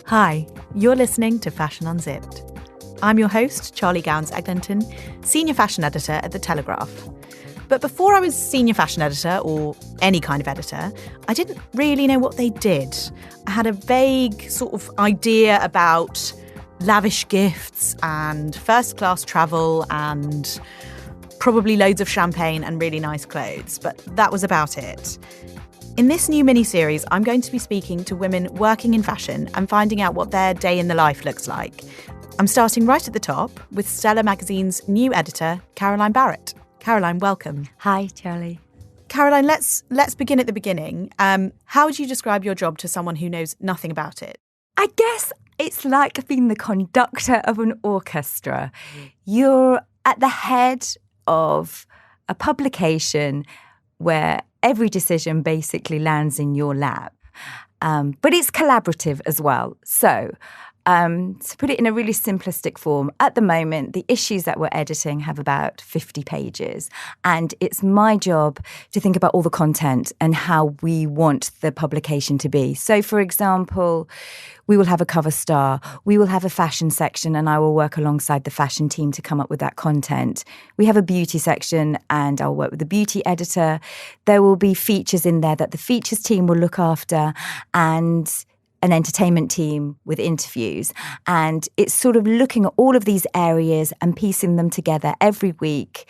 Hi, you're listening to Fashion Unzipped. I'm your host, Charlie Gowans-Eglinton, Senior Fashion Editor at The Telegraph. But before I was Senior Fashion Editor, or any kind of editor, I didn't really know what they did. I had a vague sort of idea about lavish gifts and first-class travel and probably loads of champagne and really nice clothes, but that was about it. In this new mini-series, I'm going to be speaking to women working in fashion and finding out what their day in the life looks like. I'm starting right at the top with Stella Magazine's new editor, Caroline Barrett. Caroline, welcome. Hi, Charlie. Caroline, let's begin at the beginning. How would you describe your job to someone who knows nothing about it? I guess it's like being the conductor of an orchestra. You're at the head of a publication where every decision basically lands in your lap. But it's collaborative as well. So to put it in a really simplistic form, at the moment, the issues that we're editing have about 50 pages. And it's my job to think about all the content and how we want the publication to be. So, for example, we will have a cover star, we will have a fashion section, and I will work alongside the fashion team to come up with that content. We have a beauty section, and I'll work with the beauty editor. There will be features in there that the features team will look after, and an entertainment team with interviews. And it's sort of looking at all of these areas and piecing them together every week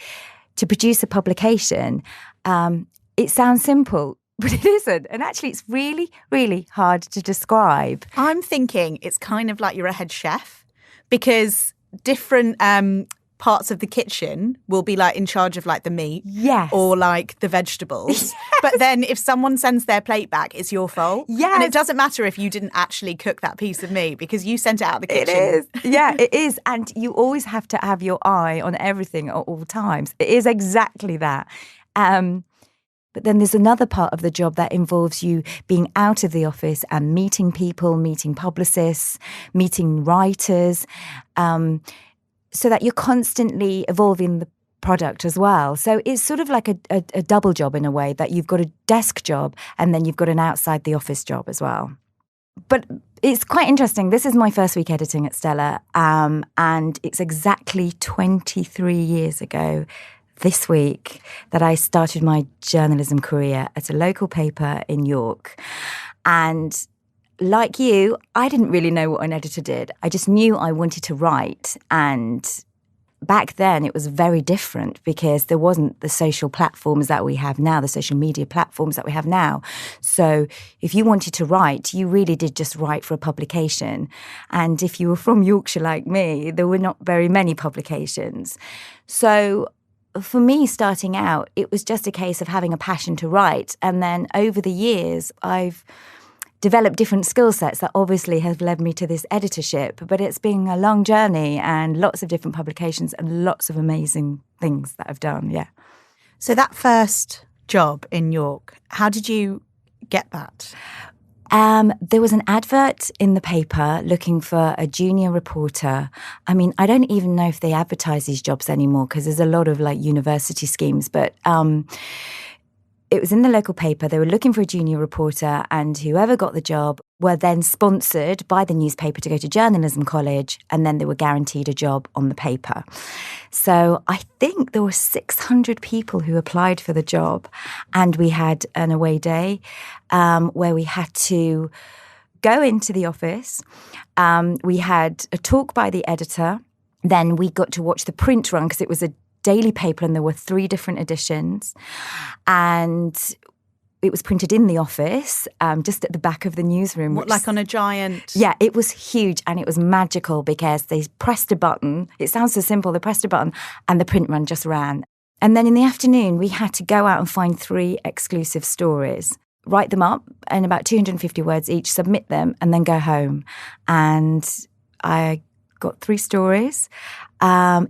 to produce a publication. It sounds simple, but it isn't. And actually, it's really, really hard to describe. I'm thinking it's kind of like you're a head chef, because different parts of the kitchen will be like in charge of like the meat, yes, or like the vegetables. Yes. But then if someone sends their plate back, it's your fault. Yes. And it doesn't matter if you didn't actually cook that piece of meat because you sent it out of the kitchen. It is. Yeah, it is. And you always have to have your eye on everything at all times. It is exactly that. But then there's another part of the job that involves you being out of the office and meeting people, meeting publicists, meeting writers, so that you're constantly evolving the product as well. So it's sort of like a double job in a way, that you've got a desk job and then you've got an outside the office job as well. But it's quite interesting. This is my first week editing at Stella, and it's exactly 23 years ago this week that I started my journalism career at a local paper in York. And like you, I didn't really know what an editor did. I just knew I wanted to write. And back then it was very different because there wasn't the social platforms that we have now, the social media platforms that we have now. So if you wanted to write, you really did just write for a publication. And if you were from Yorkshire like me, there were not very many publications. So for me, starting out, it was just a case of having a passion to write. And then over the years, I've developed different skill sets that obviously have led me to this editorship. But it's been a long journey and lots of different publications and lots of amazing things that I've done, yeah. So that first job in York, how did you get that? There was an advert in the paper looking for a junior reporter. I mean, I don't even know if they advertise these jobs anymore because there's a lot of like university schemes, but it was in the local paper. They were looking for a junior reporter, and whoever got the job were then sponsored by the newspaper to go to journalism college, and then they were guaranteed a job on the paper. So I think there were 600 people who applied for the job, and we had an away day where we had to go into the office. We had a talk by the editor. Then we got to watch the print run because it was a daily paper and there were 3 different editions, and it was printed in the office, just at the back of the newsroom. What, like on a giant? Yeah, it was huge and it was magical because they pressed a button. It sounds so simple. They pressed a button and the print run just ran. And then in the afternoon, we had to go out and find 3 exclusive stories, write them up in about 250 words each, submit them, and then go home. And I got 3 stories.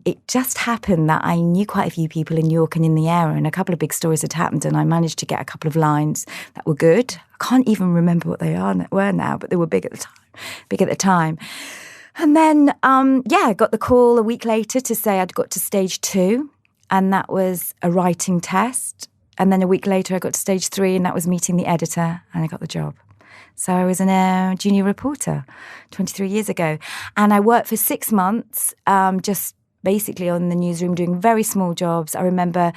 It just happened that I knew quite a few people in York and in the area, and a couple of big stories had happened, and I managed to get a couple of lines that were good. I can't even remember what they were now, but they were big at the time. And then, I got the call a week later to say I'd got to stage 2. and that was a writing test. And then a week later I got to stage 3, and that was meeting the editor, and I got the job. So I was a junior reporter 23 years ago. And I worked for 6 months, just basically on the newsroom, doing very small jobs. I remember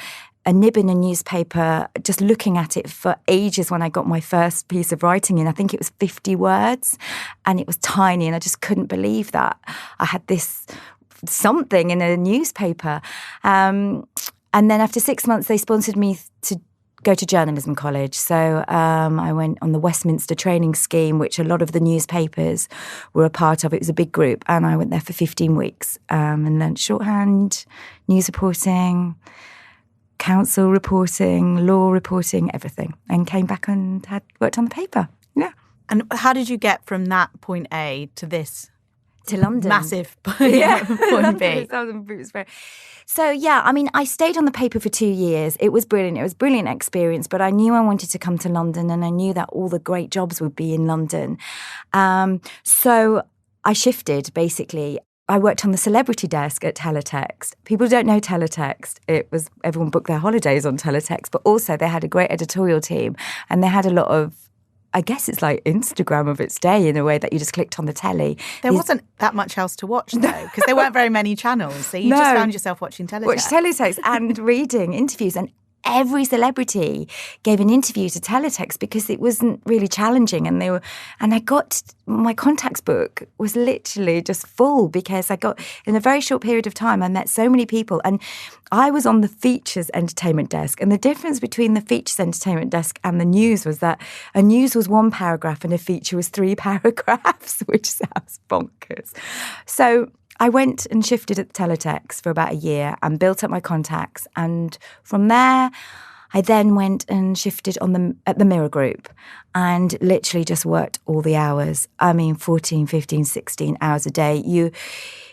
a nib in a newspaper, just looking at it for ages when I got my first piece of writing in. I think it was 50 words, and it was tiny, and I just couldn't believe that I had this something in a newspaper. And then after 6 months, they sponsored me to go to journalism college. So I went on the Westminster training scheme, which a lot of the newspapers were a part of. It was a big group, and I went there for 15 weeks and learned shorthand, news reporting, council reporting, law reporting, everything, and came back and had worked on the paper. Yeah. And how did you get from that point A to this? To London. Massive point B. So, yeah, I mean, I stayed on the paper for 2 years. It was brilliant. It was a brilliant experience, but I knew I wanted to come to London, and I knew that all the great jobs would be in London. So I shifted, basically. I worked on the celebrity desk at Teletext. People don't know Teletext. It was everyone booked their holidays on Teletext, but also they had a great editorial team, and they had a lot of, I guess it's like Instagram of its day in a way that you just clicked on the telly. There wasn't that much else to watch, though, because there weren't very many channels. So you just found yourself watching Teletext. Watch Teletext and reading interviews. And every celebrity gave an interview to Teletext because it wasn't really challenging. And I got, my contacts book was literally just full because I got, in a very short period of time, I met so many people. And I was on the features entertainment desk. And the difference between the features entertainment desk and the news was that a news was 1 paragraph and a feature was 3 paragraphs, which sounds bonkers. So I went and shifted at Teletext for about a year and built up my contacts. And from there, I then went and shifted at the Mirror Group and literally just worked all the hours. I mean, 14, 15, 16 hours a day.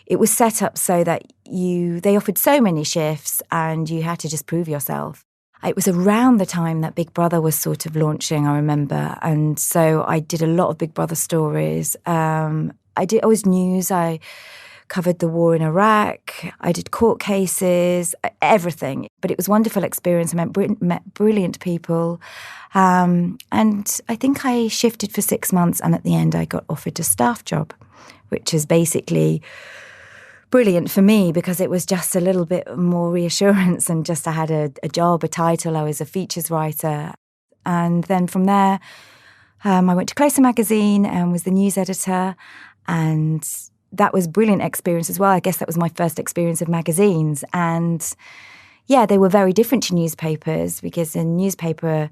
It was set up so that they offered so many shifts and you had to just prove yourself. It was around the time that Big Brother was sort of launching, I remember. And so I did a lot of Big Brother stories. I was news. I covered the war in Iraq. I did court cases, everything. But it was a wonderful experience. I met brilliant people. And I think I shifted for 6 months, and at the end I got offered a staff job, which is basically brilliant for me because it was just a little bit more reassurance and just I had a job, a title. I was a features writer. And then from there, I went to Closer Magazine and was the news editor, and that was a brilliant experience as well. I guess that was my first experience of magazines. And yeah, they were very different to newspapers because a newspaper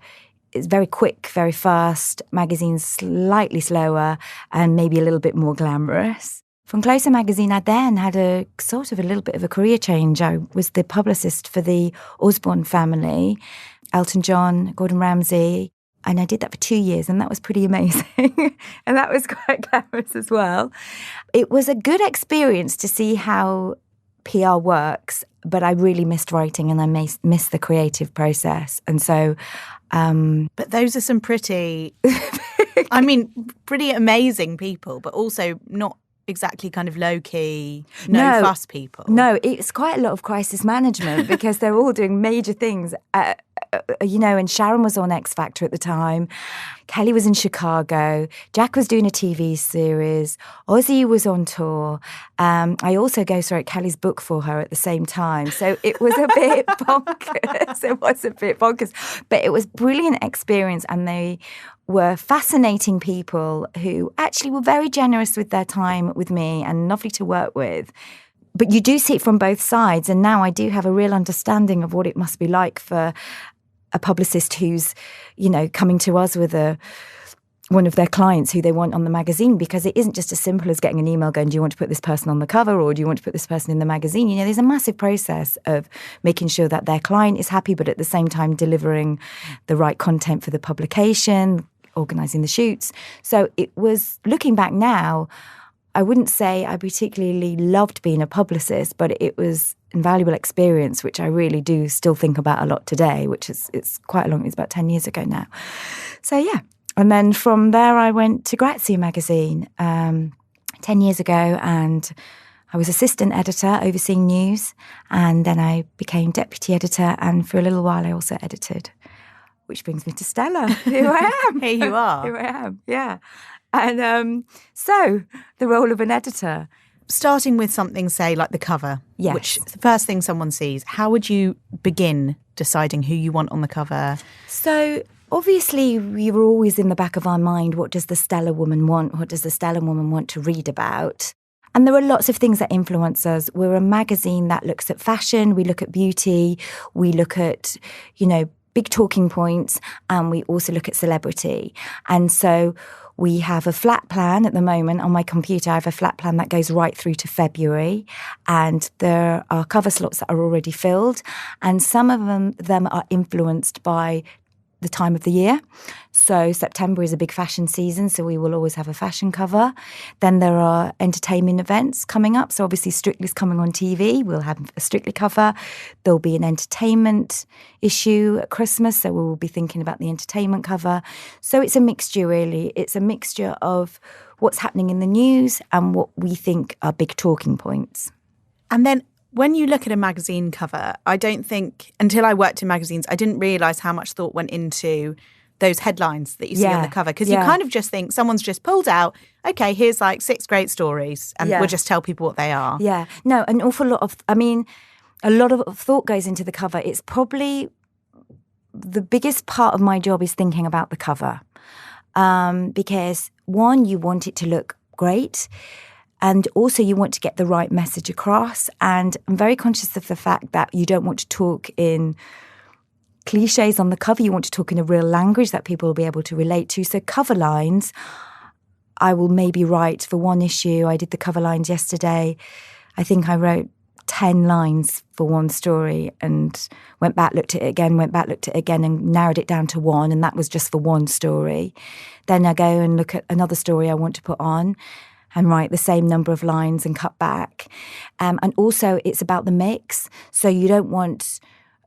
is very quick, very fast, magazines slightly slower and maybe a little bit more glamorous. From Closer Magazine, I then had a sort of a little bit of a career change. I was the publicist for the Osborne family, Elton John, Gordon Ramsay. And I did that for 2 years, and that was pretty amazing. And that was quite glamorous as well. It was a good experience to see how PR works, but I really missed writing and I missed the creative process. And so... but those are some pretty amazing people, but also not exactly kind of low-key, no-fuss people. No, it's quite a lot of crisis management because they're all doing major things. And Sharon was on X Factor at the time. Kelly was in Chicago. Jack was doing a TV series. Ozzy was on tour. I also ghostwrote Kelly's book for her at the same time. So it was a bit bonkers. But it was a brilliant experience, and they were fascinating people who actually were very generous with their time with me and lovely to work with. But you do see it from both sides, and now I do have a real understanding of what it must be like for a publicist who's, coming to us with one of their clients who they want on the magazine, because it isn't just as simple as getting an email going, do you want to put this person on the cover or do you want to put this person in the magazine? There's a massive process of making sure that their client is happy, but at the same time delivering the right content for the publication, organising the shoots. So it was, looking back now, I wouldn't say I particularly loved being a publicist, but it was invaluable experience, which I really do still think about a lot today, it's quite a long, it's about 10 years ago now. So yeah. And then from there I went to Gowans-Eglinton magazine 10 years ago, and I was assistant editor overseeing news, and then I became deputy editor, and for a little while I also edited, which brings me to Stella. Here I am. Here you are. Here I am, yeah. And so the role of an editor. Starting with something, say, like the cover, Yes. which is the first thing someone sees, how would you begin deciding who you want on the cover? So obviously we were always in the back of our mind, what does the Stella woman want? What does the Stella woman want to read about? And there are lots of things that influence us. We're a magazine that looks at fashion, we look at beauty, we look at, big talking points, and we also look at celebrity. And so we have a flat plan at the moment on my computer. I have a flat plan that goes right through to February, and there are cover slots that are already filled, and some of them are influenced by the time of the year. So September is a big fashion season, so we will always have a fashion cover. Then there are entertainment events coming up. So obviously Strictly's coming on TV. We'll have a Strictly cover. There'll be an entertainment issue at Christmas, so we will be thinking about the entertainment cover. So it's a mixture, really. It's a mixture of what's happening in the news and what we think are big talking points. And then when you look at a magazine cover, I don't think, until I worked in magazines, I didn't realise how much thought went into those headlines that you see on the cover. Because you kind of just think someone's just pulled out, okay, here's like 6 great stories, and we'll just tell people what they are. Yeah. No, an awful lot of, a lot of thought goes into the cover. It's probably the biggest part of my job is thinking about the cover. Because one, you want it to look great. And also you want to get the right message across. And I'm very conscious of the fact that you don't want to talk in cliches on the cover. You want to talk in a real language that people will be able to relate to. So cover lines, I will maybe write for one issue. I did the cover lines yesterday. I think I wrote 10 lines for one story and went back, looked at it again and narrowed it down to one. And that was just for one story. Then I go and look at another story I want to put on and write the same number of lines and cut back. And also it's about the mix. So you don't want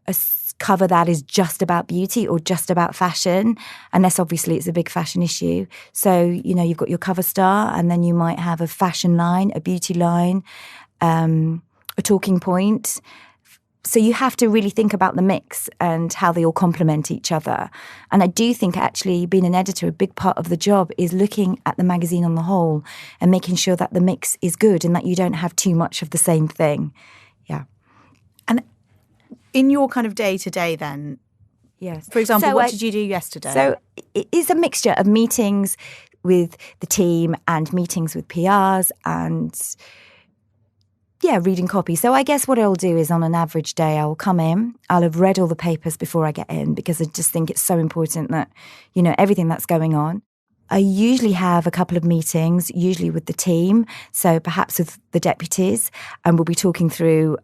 a cover that is just about beauty or just about fashion, unless obviously it's a big fashion issue. So, you've got your cover star, and then you might have a fashion line, a beauty line, a talking point. So you have to really think about the mix and how they all complement each other. And I do think actually being an editor, a big part of the job is looking at the magazine on the whole and making sure that the mix is good and that you don't have too much of the same thing. Yeah. And in your kind of day-to-day then, yes. For example, what did you do yesterday? So it is a mixture of meetings with the team and meetings with PRs and reading copy. So I guess what I'll do is on an average day, I will come in, I'll have read all the papers before I get in because I just think it's so important that, everything that's going on. I usually have a couple of meetings, usually with the team, so perhaps with the deputies, and we'll be talking through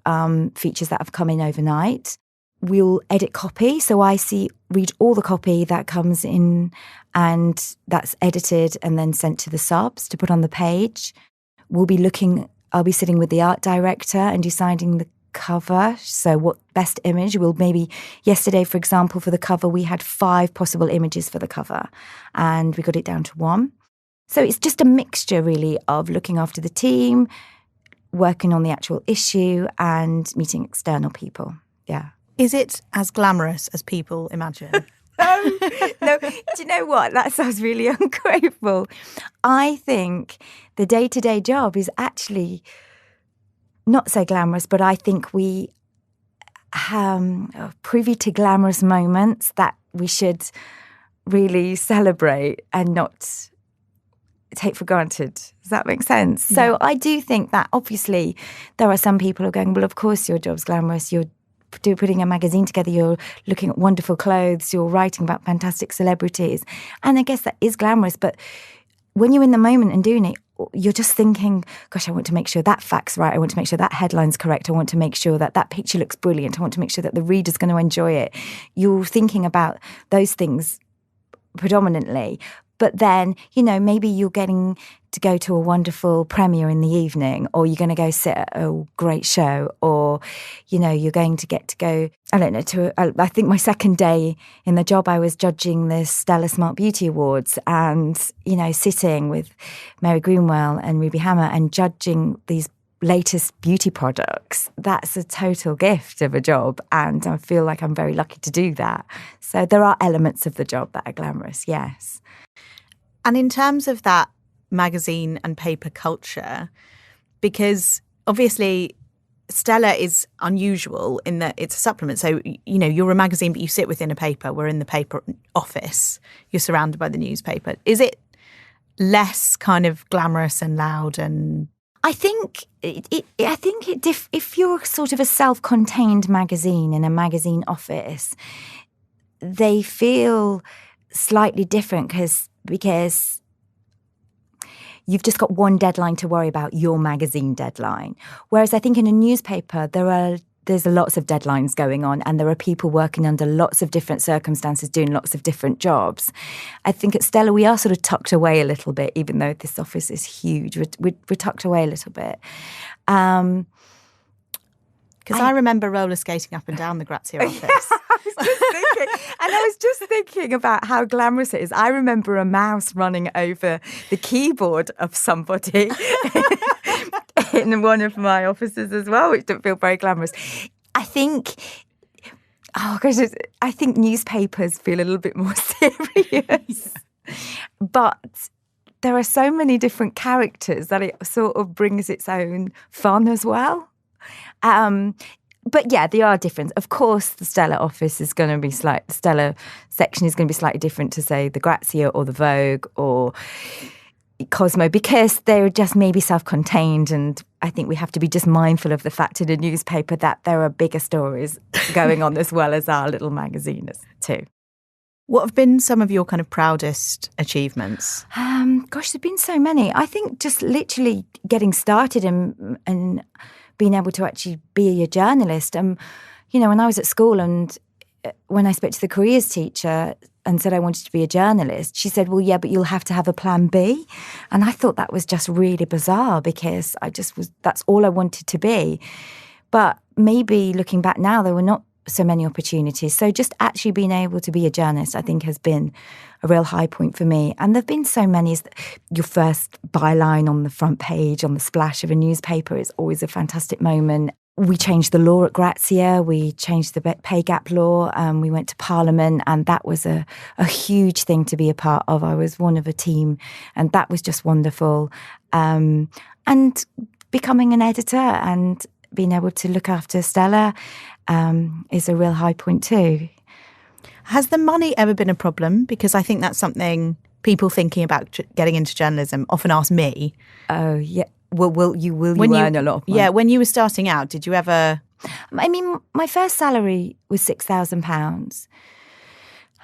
features that have come in overnight. We'll edit copy, so I read all the copy that comes in and that's edited and then sent to the subs to put on the page. I'll be sitting with the art director and deciding the cover. So what best image yesterday, for example, for the cover, we had 5 possible images for the cover and we got it down to 1. So it's just a mixture really of looking after the team, working on the actual issue and meeting external people. Yeah. Is it as glamorous as people imagine? No, do you know what? That sounds really ungrateful. I think the day-to-day job is actually not so glamorous, but I think we are privy to glamorous moments that we should really celebrate and not take for granted. Does that make sense? Yeah. So I do think that obviously there are some people who are going, well, of course your job's glamorous. You're putting a magazine together, you're looking at wonderful clothes, you're writing about fantastic celebrities. And I guess that is glamorous, but when you're in the moment and doing it, you're just thinking, gosh, I want to make sure that fact's right. I want to make sure that headline's correct. I want to make sure that that picture looks brilliant. I want to make sure that the reader's going to enjoy it. You're thinking about those things predominantly. But then, maybe you're getting to go to a wonderful premiere in the evening, or you're going to go sit at a great show, or, you're going to get to go, I don't know, I think my second day in the job, I was judging the Stella Smart Beauty Awards and, sitting with Mary Greenwell and Ruby Hammer and judging these latest beauty products, that's a total gift of a job. And I feel like I'm very lucky to do that. So there are elements of the job that are glamorous, yes. And in terms of that magazine and paper culture, because obviously Stella is unusual in that it's a supplement. So, you're a magazine, but you sit within a paper. We're in the paper office. You're surrounded by the newspaper. Is it less kind of glamorous and loud and... I think if you're sort of a self-contained magazine in a magazine office, they feel slightly different because you've just got one deadline to worry about, your magazine deadline. Whereas I think in a newspaper, there's lots of deadlines going on, and there are people working under lots of different circumstances, doing lots of different jobs. I think at Stella, we are sort of tucked away a little bit, even though this office is huge. We're tucked away a little bit. Because I remember roller skating up and down the Grazia office. I was just thinking about how glamorous it is. I remember a mouse running over the keyboard of somebody in one of my offices as well, which didn't feel very glamorous. I think newspapers feel a little bit more serious. But there are so many different characters that it sort of brings its own fun as well. But yeah, they are different. Of course, the Stella office is going to be Stella section is going to be slightly different to, say, the Grazia or the Vogue or Cosmo, because they're just maybe self-contained. And I think we have to be just mindful of the fact in a newspaper that there are bigger stories going on as well as our little magazine too. What have been some of your kind of proudest achievements? Gosh, there've been so many. I think just literally getting started and being able to actually be a journalist. When I was at school and when I spoke to the careers teacher and said I wanted to be a journalist, she said, well, yeah, but you'll have to have a plan B. And I thought that was just really bizarre because that's all I wanted to be. But maybe looking back now, there were not so many opportunities. So just actually being able to be a journalist, I think, has been a real high point for me. And there have been so many. Your first byline on the front page, on the splash of a newspaper is always a fantastic moment. We changed the law at Grazia. We changed the pay gap law. We went to Parliament, and that was a huge thing to be a part of. I was one of a team, and that was just wonderful. And becoming an editor and being able to look after Stella is a real high point too. Has the money ever been a problem? Because I think that's something people thinking about getting into journalism often ask me. Oh, yeah. Will you earn a lot of money? Yeah, when you were starting out, did you ever... I mean, my first salary was £6,000.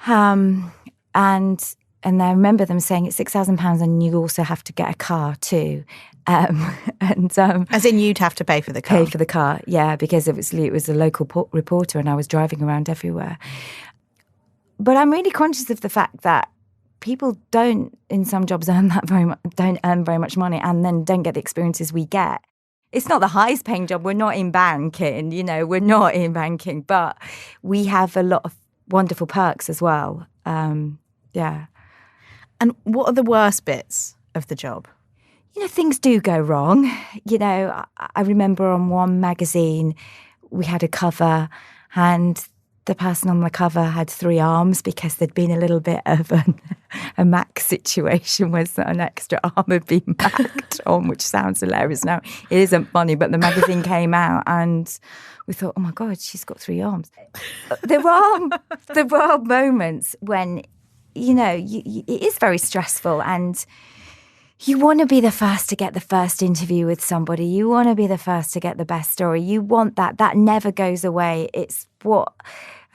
And I remember them saying it's £6,000 and you also have to get a car too. As in you'd have to pay for the car? Pay for the car, yeah, because it was a local reporter and I was driving around everywhere. But I'm really conscious of the fact that people don't, in some jobs, don't earn very much money and then don't get the experiences we get. It's not the highest paying job. We're not in banking, but we have a lot of wonderful perks as well. Yeah. And what are the worst bits of the job? Things do go wrong. I remember on one magazine, we had a cover and the person on the cover had 3 arms because there'd been a little bit of a Mac situation where an extra arm had been backed on, which sounds hilarious now. It isn't funny, but the magazine came out and we thought, oh my God, she's got 3 arms. There were moments when, it is very stressful and you want to be the first to get the first interview with somebody. You want to be the first to get the best story. You want that. That never goes away. It's what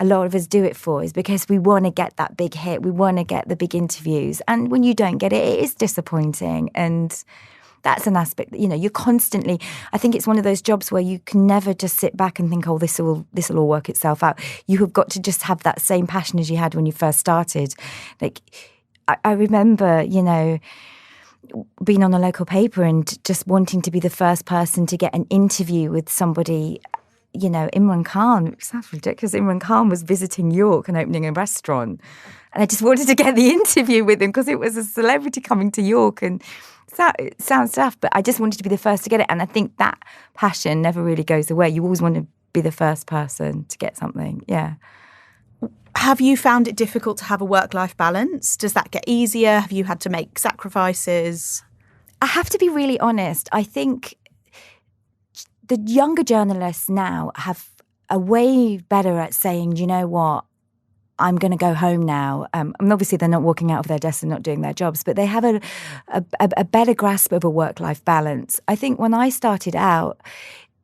a lot of us do it for, is because we want to get that big hit. We want to get the big interviews. And when you don't get it, it is disappointing. And that's an aspect that, you're constantly, I think it's one of those jobs where you can never just sit back and think, oh, this will all work itself out. You have got to just have that same passion as you had when you first started. Like, I remember, being on a local paper and just wanting to be the first person to get an interview with somebody, Imran Khan. It sounds ridiculous. Imran Khan was visiting York and opening a restaurant. And I just wanted to get the interview with him because it was a celebrity coming to York. And It sounds tough, but I just wanted to be the first to get it. And I think that passion never really goes away. You always want to be the first person to get something. Yeah. Have you found it difficult to have a work-life balance? Does that get easier? Have you had to make sacrifices? I have to be really honest. I think the younger journalists now are way better at saying, you know what, I'm going to go home now. Obviously, they're not walking out of their desks and not doing their jobs, but they have a better grasp of a work-life balance. I think when I started out,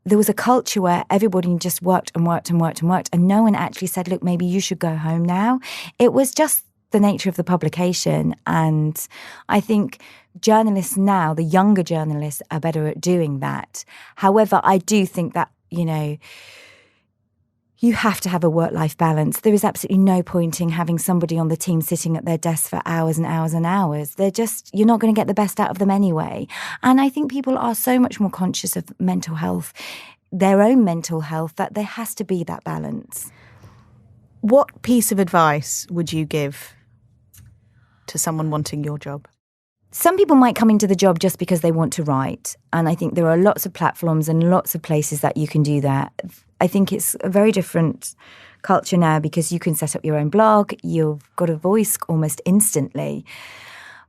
there was a culture where everybody just worked and worked and worked and worked, and no one actually said, look, maybe you should go home now. It was just the nature of the publication. And I think journalists now, the younger journalists, are better at doing that. However, I do think that, you have to have a work-life balance. There is absolutely no point in having somebody on the team sitting at their desk for hours and hours and hours. You're not going to get the best out of them anyway. And I think people are so much more conscious of mental health, their own mental health, that there has to be that balance. What piece of advice would you give to someone wanting your job? Some people might come into the job just because they want to write. And I think there are lots of platforms and lots of places that you can do that. I think it's a very different culture now because you can set up your own blog. You've got a voice almost instantly.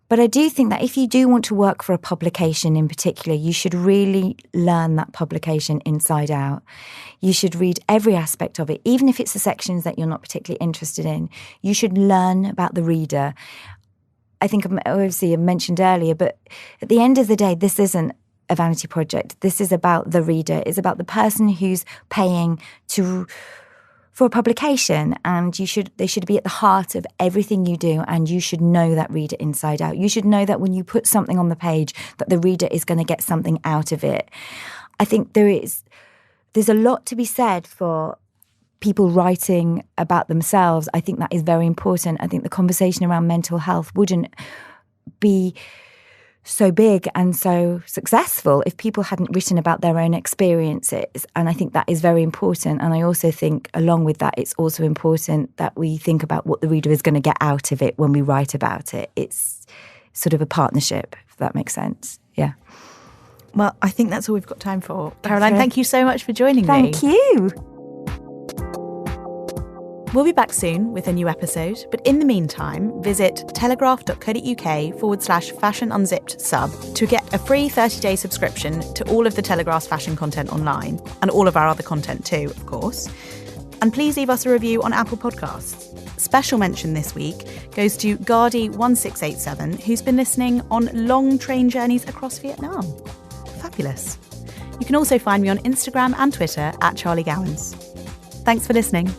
But I do think that if you do want to work for a publication in particular, you should really learn that publication inside out. You should read every aspect of it, even if it's the sections that you're not particularly interested in. You should learn about the reader. I think obviously I mentioned earlier, but at the end of the day, this isn't a vanity project. This is about the reader. It's about the person who's paying for a publication, and they should be at the heart of everything you do, and you should know that reader inside out. You should know that when you put something on the page, that the reader is going to get something out of it. I think there's a lot to be said for people writing about themselves. I think that is very important. I think the conversation around mental health wouldn't be so big and so successful if people hadn't written about their own experiences. And I think that is very important. And I also think along with that, it's also important that we think about what the reader is going to get out of it when we write about it. It's sort of a partnership, if that makes sense. Yeah. Well, I think that's all we've got time for. Caroline, thank you so much for joining me. Thank you. We'll be back soon with a new episode, but in the meantime, visit telegraph.co.uk/Fashion Unzipped sub to get a free 30-day subscription to all of the Telegraph's fashion content online, and all of our other content too, of course. And please leave us a review on Apple Podcasts. Special mention this week goes to Gardy1687, who's been listening on long train journeys across Vietnam. Fabulous. You can also find me on Instagram and Twitter @CharlieGowans. Thanks for listening.